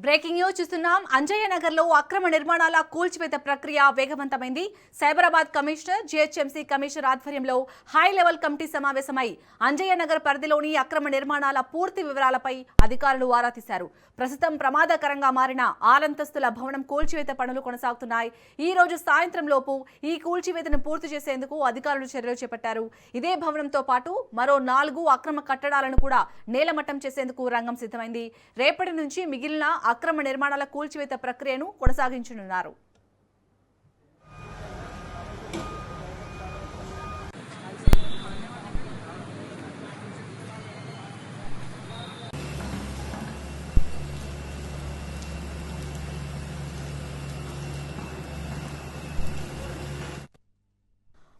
Breaking news చూస్తున్నాం. అంజయ్య నగర్ లో అక్రమ నిర్మాణాల కూల్చివేత ప్రక్రియ వేగవంతమైంది. సైబరాబాద్ కమిషనర్, జీహెచ్ఎంసీ కమిషనర్ ఆధ్వర్యంలో హై లెవెల్ కమిటీ సమావేశమై అంజయ్య నగర్ పరిధిలోని అక్రమ నిర్మాణాల పూర్తి వివరాలపై అధికారులు ఆరా తీశారు. ప్రస్తుతం ప్రమాదకరంగా మారిన ఆరంతస్తుల భవనం కూల్చివేత పనులు కొనసాగుతున్నాయి. ఈ రోజు సాయంత్రం లోపు ఈ కూల్చివేతను పూర్తి చేసేందుకు అధికారులు చర్యలు చేపట్టారు. ఇదే భవనంతో పాటు మరో 4 అక్రమ కట్టడాలను కూడా నేలమట్టం చేసేందుకు రంగం సిద్ధమైంది. రేపటి నుంచి మిగిలిన అక్రమ నిర్మాణాల కూల్చివేత ప్రక్రియను కొనసాగించనున్నారు.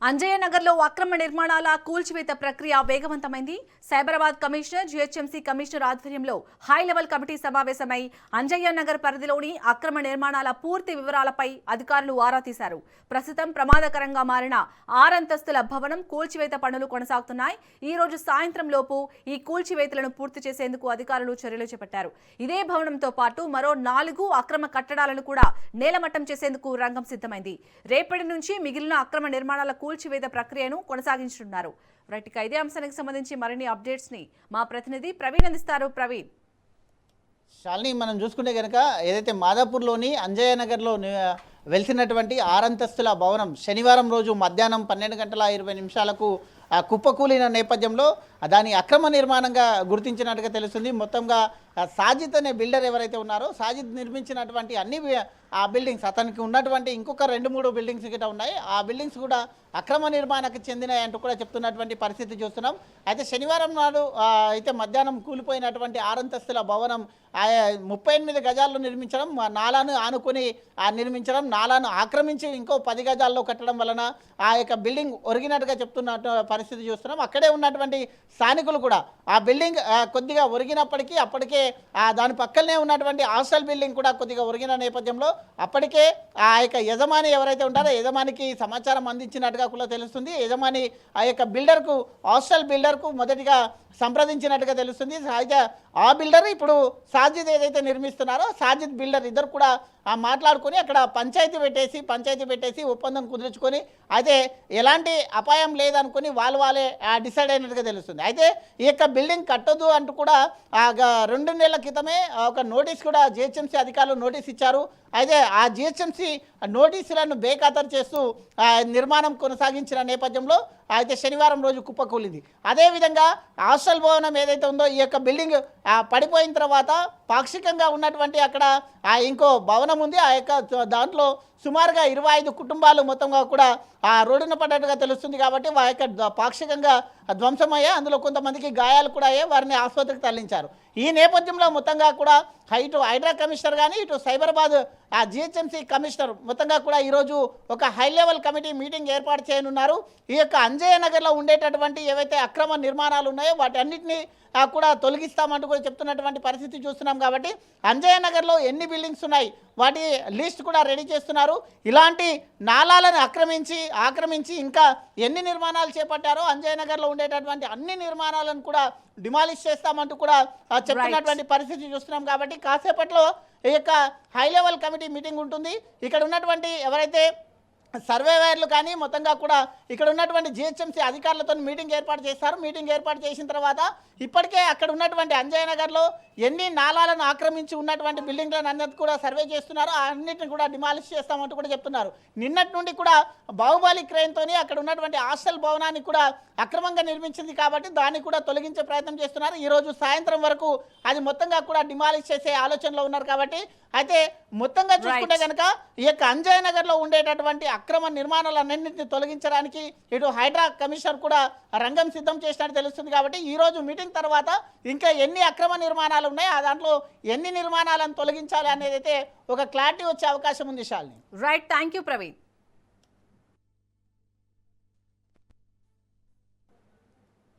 అంజయ్య నగర్ లో అక్రమ నిర్మాణాల కూల్చివేత ప్రక్రియ వేగవంతమైంది. సైబరాబాద్ కమిషనర్, జీహెచ్ఎంసీ కమిషనర్ ఆధ్వర్యంలో హై లెవెల్ కమిటీ సమావేశమై అంజయ్య నగర్ పరిధిలోని అక్రమ నిర్మాణాల పూర్తి వివరాలపై అధికారులు ఆరా తీశారు. ప్రస్తుతం ప్రమాదకరంగా మారిన 6 అంతస్తుల భవనం కూల్చివేత పనులు కొనసాగుతున్నాయి. ఈ రోజు సాయంత్రం లోపు ఈ కూల్చివేతలను పూర్తి చేసేందుకు అధికారులు చర్యలు చేపట్టారు. ఇదే భవనంతో పాటు మరో 4 అక్రమ కట్టడాలను కూడా నేలమట్టం చేసేందుకు రంగం సిద్ధమైంది. రేపటి నుంచి మిగిలిన అక్రమ నిర్మాణాల కూల్చివేత ప్రక్రియను కొనసాగించనున్నారు. రైట్, ఇదే అంశానికి సంబంధించి మరిన్ని అప్డేట్స్ ని మా ప్రతినిధి ప్రవీణ్ అందిస్తారు. ప్రవీణ్. శాలిని, మనం చూసుకుంటే కనుక ఏదైతే మాదాపూర్లోని అంజయ్య నగర్లో వెలిసినటువంటి 6 అంతస్తుల భవనం శనివారం రోజు మధ్యాహ్నం 12:20 కుప్పకూలిన నేపథ్యంలో దాని అక్రమ నిర్మాణంగా గుర్తించినట్టుగా తెలుస్తుంది. మొత్తంగా సాజిద్ అనే బిల్డర్ ఎవరైతే ఉన్నారో సాజిద్ నిర్మించినటువంటి అన్ని ఆ బిల్డింగ్స్, అతనికి ఉన్నటువంటి ఇంకొక 2-3 బిల్డింగ్స్ గిట్ట ఉన్నాయి. ఆ బిల్డింగ్స్ కూడా అక్రమ నిర్మాణానికి చెందినాయి అంటూ కూడా చెప్తున్నటువంటి పరిస్థితి చూస్తున్నాం. అయితే శనివారం నాడు అయితే మధ్యాహ్నం కూలిపోయినటువంటి 6 అంతస్తుల భవనం 38 గజాల్లో నిర్మించడం, నాలాను ఆనుకొని నిర్మించడం, నాలాను ఆక్రమించి ఇంకో 10 గజాల్లో కట్టడం వలన ఆ యొక్క బిల్డింగ్ ఒరిగినట్టుగా చెప్తున్న పరిస్థితి చూస్తున్నాం. అక్కడే ఉన్నటువంటి స్థానికులు కూడా ఆ బిల్డింగ్ కొద్దిగా ఒరిగినప్పటికీ అప్పటికే దాని పక్కనే ఉన్నటువంటి హాస్టల్ బిల్డింగ్ కూడా కొద్దిగా ఒరిగిన నేపథ్యంలో అప్పటికే ఆ యొక్క యజమాని ఎవరైతే ఉంటారో యజమానికి సమాచారం అందించినట్టుగా కూడా తెలుస్తుంది. యజమాని ఆ యొక్క బిల్డర్కు, హాస్టల్ బిల్డర్కు మొదటిగా సంప్రదించినట్టుగా తెలుస్తుంది. అయితే ఆ బిల్డర్ ఇప్పుడు సాజిద్ ఏదైతే నిర్మిస్తున్నారో సాజిద్ బిల్డర్ ఇద్దరు కూడా మాట్లాడుకొని అక్కడ పంచాయతీ పెట్టేసి ఒప్పందం కుదుర్చుకొని అయితే ఎలాంటి అపాయం లేదనుకుని వాళ్ళే డిసైడ్ అయినట్టుగా తెలుస్తుంది. అయితే ఈ యొక్క బిల్డింగ్ కట్టొద్దు అంటూ కూడా 2 నెలల క్రితమే ఒక నోటీస్ కూడా జిహెచ్ఎంసీ అధికారులు నోటీస్ ఇచ్చారు. అయితే ఆ జిహెచ్ఎంసీ నోటీసులను బేఖాతరు చేస్తూ నిర్మాణం కొనసాగించిన నేపథ్యంలో అయితే శనివారం రోజు కుప్పకూలింది. అదేవిధంగా హాస్టల్ భవనం ఏదైతే ఉందో ఈ యొక్క బిల్డింగ్ పడిపోయిన తర్వాత పాక్షికంగా ఉన్నటువంటి అక్కడ ఇంకో భవనం ఉంది. ఆ యొక్క దాంట్లో సుమారుగా 25 కుటుంబాలు మొత్తంగా కూడా ఆ రోడ్డున పడ్డట్టుగా తెలుస్తుంది. కాబట్టి ఆ యొక్క పాక్షికంగా ధ్వంసమయ్యాయి. అందులో కొంతమందికి గాయాలు కూడా అయ్యాయి. వారిని ఆసుపత్రికి తరలించారు. ఈ నేపథ్యంలో మొత్తంగా కూడా ఇటు హైడ్రా కమిషనర్ కానీ ఇటు సైబరాబాద్ జిహెచ్ఎంసీ కమిషనర్ మొత్తంగా కూడా ఈరోజు ఒక హై లెవెల్ కమిటీ మీటింగ్ ఏర్పాటు చేయనున్నారు. ఈ యొక్క అంజయ్య నగర్లో ఉండేటటువంటి ఏవైతే అక్రమ నిర్మాణాలు ఉన్నాయో వాటి అన్నింటినీ కూడా తొలగిస్తామంటూ కూడా చెప్తున్నటువంటి పరిస్థితి చూస్తున్నాం. కాబట్టి అంజయ్య నగర్లో ఎన్ని బిల్డింగ్స్ ఉన్నాయి వాటి లిస్ట్ కూడా రెడీ చేస్తున్నారు. ఇలాంటి నాలాలను ఆక్రమించి ఇంకా ఎన్ని నిర్మాణాలు చేపట్టారో అంజయ్య నగర్లో ఉండేటటువంటి అన్ని నిర్మాణాలను కూడా డిమాలిష్ చేస్తామంటూ కూడా చెప్తున్నటువంటి పరిస్థితి చూస్తున్నాం. కాబట్టి కాసేపట్లో ఈ యొక్క హై లెవెల్ కమిటీ మీటింగ్ ఉంటుంది. ఇక్కడ ఉన్నటువంటి ఎవరైతే సర్వేయర్లు కానీ మొత్తంగా కూడా ఇక్కడ ఉన్నటువంటి జిహెచ్ఎంసీ అధికారులతో మీటింగ్ ఏర్పాటు చేస్తారు. మీటింగ్ ఏర్పాటు చేసిన తర్వాత ఇప్పటికే అక్కడ ఉన్నటువంటి అంజయ్య నగర్లో ఎన్ని నాలాలను ఆక్రమించి ఉన్నటువంటి బిల్డింగ్లను అన్నిటి కూడా సర్వే చేస్తున్నారు. అన్నిటిని కూడా డిమాలిష్ చేస్తామంటూ కూడా చెప్తున్నారు. నిన్నటి నుండి కూడా బాహుబలి క్రేన్తో అక్కడ ఉన్నటువంటి హాస్టల్ భవనాన్ని కూడా అక్రమంగా నిర్మించింది కాబట్టి దాన్ని కూడా తొలగించే ప్రయత్నం చేస్తున్నారు. ఈరోజు సాయంత్రం వరకు అది మొత్తంగా కూడా డిమాలిష్ చేసే ఆలోచనలో ఉన్నారు. కాబట్టి అయితే మొత్తంగా చూసుకుంటే కనుక ఈ యొక్క అంజయ్య నగర్లో ఉండేటటువంటి అక్రమ నిర్మాణాలన్నింటినీ తొలగించడానికి ఇటు హైడ్రా కమిషనర్ కూడా రంగం సిద్ధం చేసినట్టు తెలుస్తుంది. కాబట్టి ఈ రోజు మీటింగ్ తర్వాత ఇంకా ఎన్ని అక్రమ నిర్మాణాలు ఉన్నాయి, ఆ దాంట్లో ఎన్ని నిర్మాణాలను తొలగించాలి అనేది అయితే ఒక క్లారిటీ వచ్చే అవకాశం ఉంది. Shalini. Right, thank you Praveen.